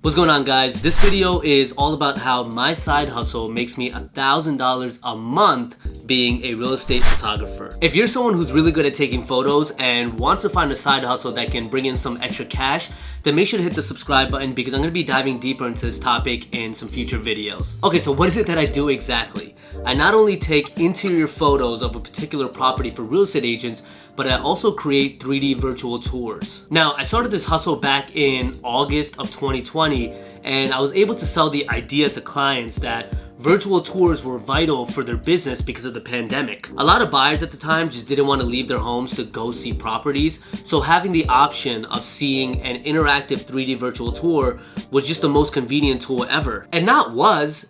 What's going on, guys? This video is all about how my side hustle makes me $1,000 a month being a real estate photographer. If you're someone who's really good at taking photos and wants to find a side hustle that can bring in some extra cash, then make sure to hit the subscribe button because I'm going to be diving deeper into this topic in some future videos. Okay, so what is it that I do exactly? I not only take interior photos of a particular property for real estate agents, but I also create 3D virtual tours. Now, I started this hustle back in August of 2020, and I was able to sell the idea to clients that virtual tours were vital for their business because of the pandemic. A lot of buyers at the time just didn't want to leave their homes to go see properties, so having the option of seeing an interactive 3D virtual tour was just the most convenient tool ever. And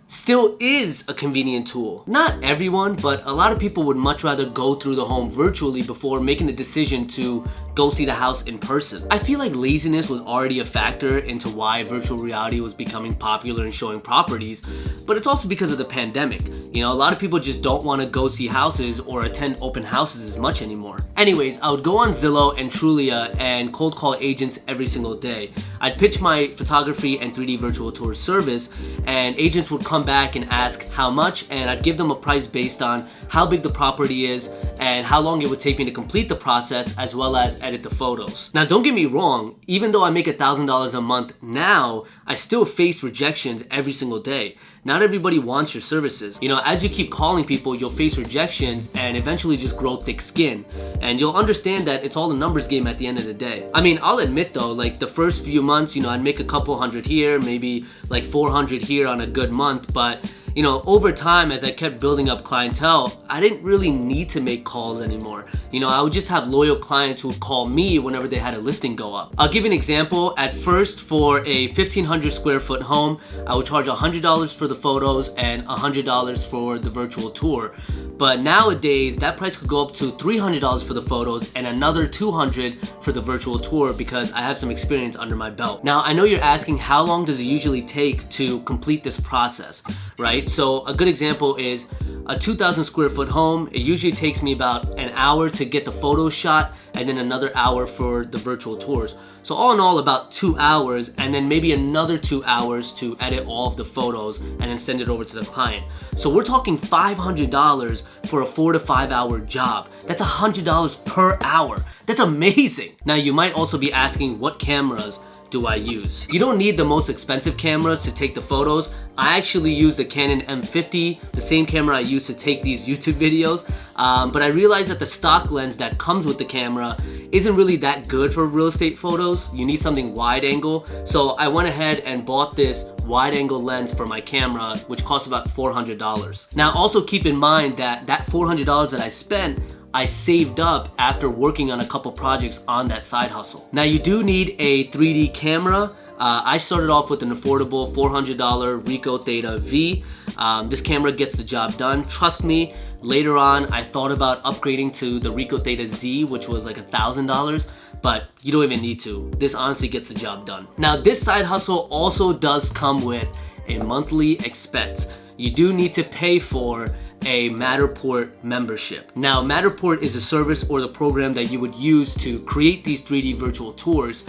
still is a convenient tool. Not everyone, but a lot of people would much rather go through the home virtually before making the decision to go see the house in person. I feel like laziness was already a factor into why virtual reality was becoming popular in showing properties, but it's also because of the pandemic. You know, a lot of people just don't want to go see houses or attend open houses as much anymore. Anyways, I would go on Zillow and Trulia and cold call agents every single day. I'd pitch my photography and 3D virtual tour service, and agents would come back and ask how much, and I'd give them a price based on how big the property is and how long it would take me to complete the process, as well as edit the photos. Now, don't get me wrong, even though I make $1,000 a month now, I still face rejections every single day. Not everybody wants your services. You know, as you keep calling people, you'll face rejections and eventually just grow thick skin. And you'll understand that it's all a numbers game at the end of the day. I mean, I'll admit though, like the first few months, you know, I'd make a couple hundred here, maybe like 400 here on a good month, but you know, over time, as I kept building up clientele, I didn't really need to make calls anymore. You know, I would just have loyal clients who would call me whenever they had a listing go up. I'll give you an example. At first, for a 1,500 square foot home, I would charge $100 for the photos and $100 for the virtual tour. But nowadays, that price could go up to $300 for the photos and another $200 for the virtual tour because I have some experience under my belt. Now, I know you're asking how long does it usually take to complete this process, right? So a good example is a 2,000 square foot home. It usually takes me about an hour to get the photos shot and then another hour for the virtual tours. So all in all, about 2 hours, and then maybe another 2 hours to edit all of the photos and then send it over to the client. So we're talking $500 for a 4 to 5 hour job. That's $100 per hour. That's amazing. Now you might also be asking, what cameras do I use? You don't need the most expensive cameras to take the photos. I actually use the Canon M50, the same camera I use to take these YouTube videos, but I realized that the stock lens that comes with the camera isn't really that good for real estate photos. You need something wide angle, so I went ahead and bought this wide angle lens for my camera, which costs about $400. Now also keep in mind that that $400 that I spent, I saved up after working on a couple projects on that side hustle. Now you do need a 3D camera. I started off with an affordable $400 Ricoh Theta V. This camera gets the job done. Trust me, later on I thought about upgrading to the Ricoh Theta Z, which was like $1,000, but you don't even need to. This honestly gets the job done. Now this side hustle also does come with a monthly expense. You do need to pay for a Matterport membership. Now, Matterport is a service or the program that you would use to create these 3D virtual tours.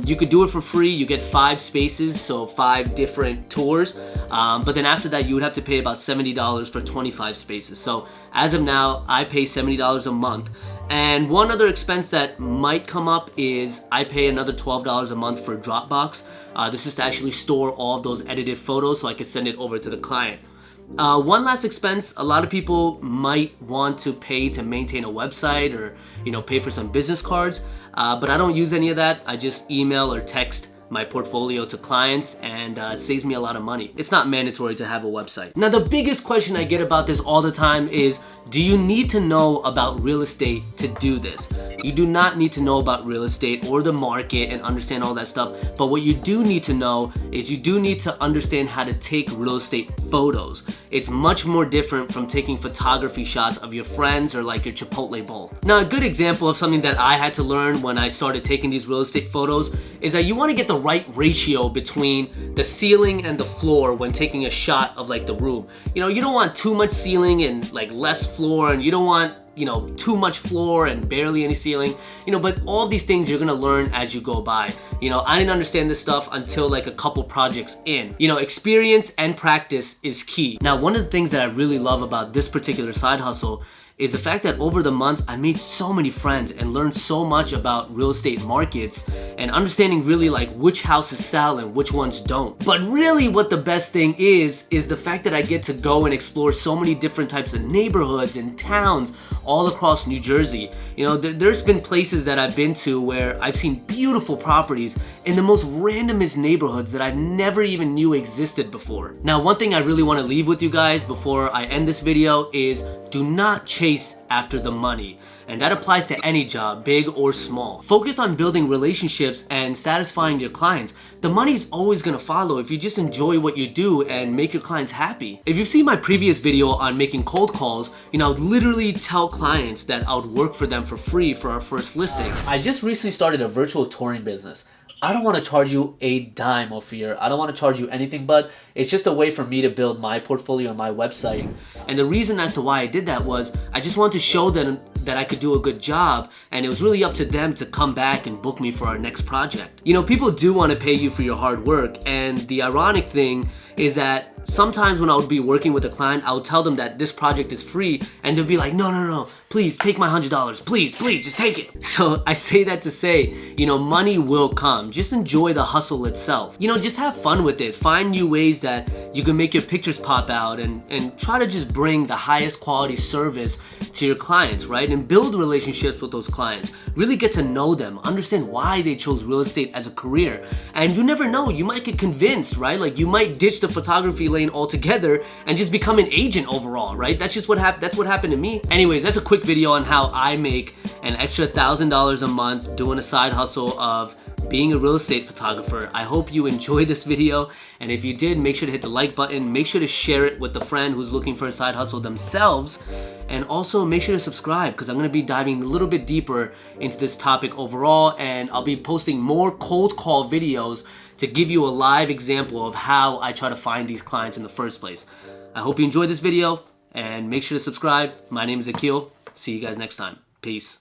You could do it for free. You get 5 spaces, so 5 different tours. But then after that, you would have to pay about $70 for 25 spaces. So as of now, I pay $70 a month. And one other expense that might come up is I pay another $12 a month for Dropbox. This is to actually store all of those edited photos so I can send it over to the client. One last expense, a lot of people might want to pay to maintain a website or, you know, pay for some business cards, but I don't use any of that. I just email or text my portfolio to clients, and it saves me a lot of money. It's not mandatory to have a website. Now, the biggest question I get about this all the time is, do you need to know about real estate to do this? You do not need to know about real estate or the market and understand all that stuff, but what you do need to know is you do need to understand how to take real estate photos. It's much more different from taking photography shots of your friends or like your Chipotle bowl. Now, a good example of something that I had to learn when I started taking these real estate photos is that you want to get the right ratio between the ceiling and the floor when taking a shot of like the room. You know, you don't want too much ceiling and like less floor, and you don't want too much floor and barely any ceiling, but all of these things you're gonna learn as you go by. I didn't understand this stuff until like a couple projects in. Experience and practice is key. Now, one of the things that I really love about this particular side hustle is the fact that over the months I made so many friends and learned so much about real estate markets and understanding really like which houses sell and which ones don't. But really what the best thing is the fact that I get to go and explore so many different types of neighborhoods and towns all across New Jersey. There's been places that I've been to where I've seen beautiful properties in the most randomest neighborhoods that I've never even knew existed before. Now, one thing I really want to leave with you guys before I end this video is do not chase after the money. And that applies to any job, big or small. Focus on building relationships and satisfying your clients. The money's always gonna follow if you just enjoy what you do and make your clients happy. If you've seen my previous video on making cold calls, I would literally tell clients that I would work for them for free for our first listing. I just recently started a virtual touring business. I don't want to charge you a dime off here. I don't want to charge you anything, but it's just a way for me to build my portfolio on my website. And the reason as to why I did that was I just wanted to show them that I could do a good job, and it was really up to them to come back and book me for our next project. People do want to pay you for your hard work, and the ironic thing is that sometimes when I would be working with a client, I would tell them that this project is free, and they'd be like, no, please take my $100, please, just take it. So I say that to say, money will come. Just enjoy the hustle itself. Just have fun with it. Find new ways that you can make your pictures pop out and try to just bring the highest quality service to your clients, right? And build relationships with those clients. Really get to know them, understand why they chose real estate as a career. And you never know, you might get convinced, right? Like you might ditch the photography lane altogether and just become an agent overall, right? That's just what happened to me. Anyways, that's a quick video on how I make an extra $1,000 a month doing a side hustle of being a real estate photographer. I hope you enjoyed this video, and if you did, make sure to hit the like button, make sure to share it with a friend who's looking for a side hustle themselves, and also make sure to subscribe because I'm going to be diving a little bit deeper into this topic overall, and I'll be posting more cold call videos to give you a live example of how I try to find these clients in the first place. I hope you enjoyed this video, and make sure to subscribe. My name is Akhil. See you guys next time. Peace.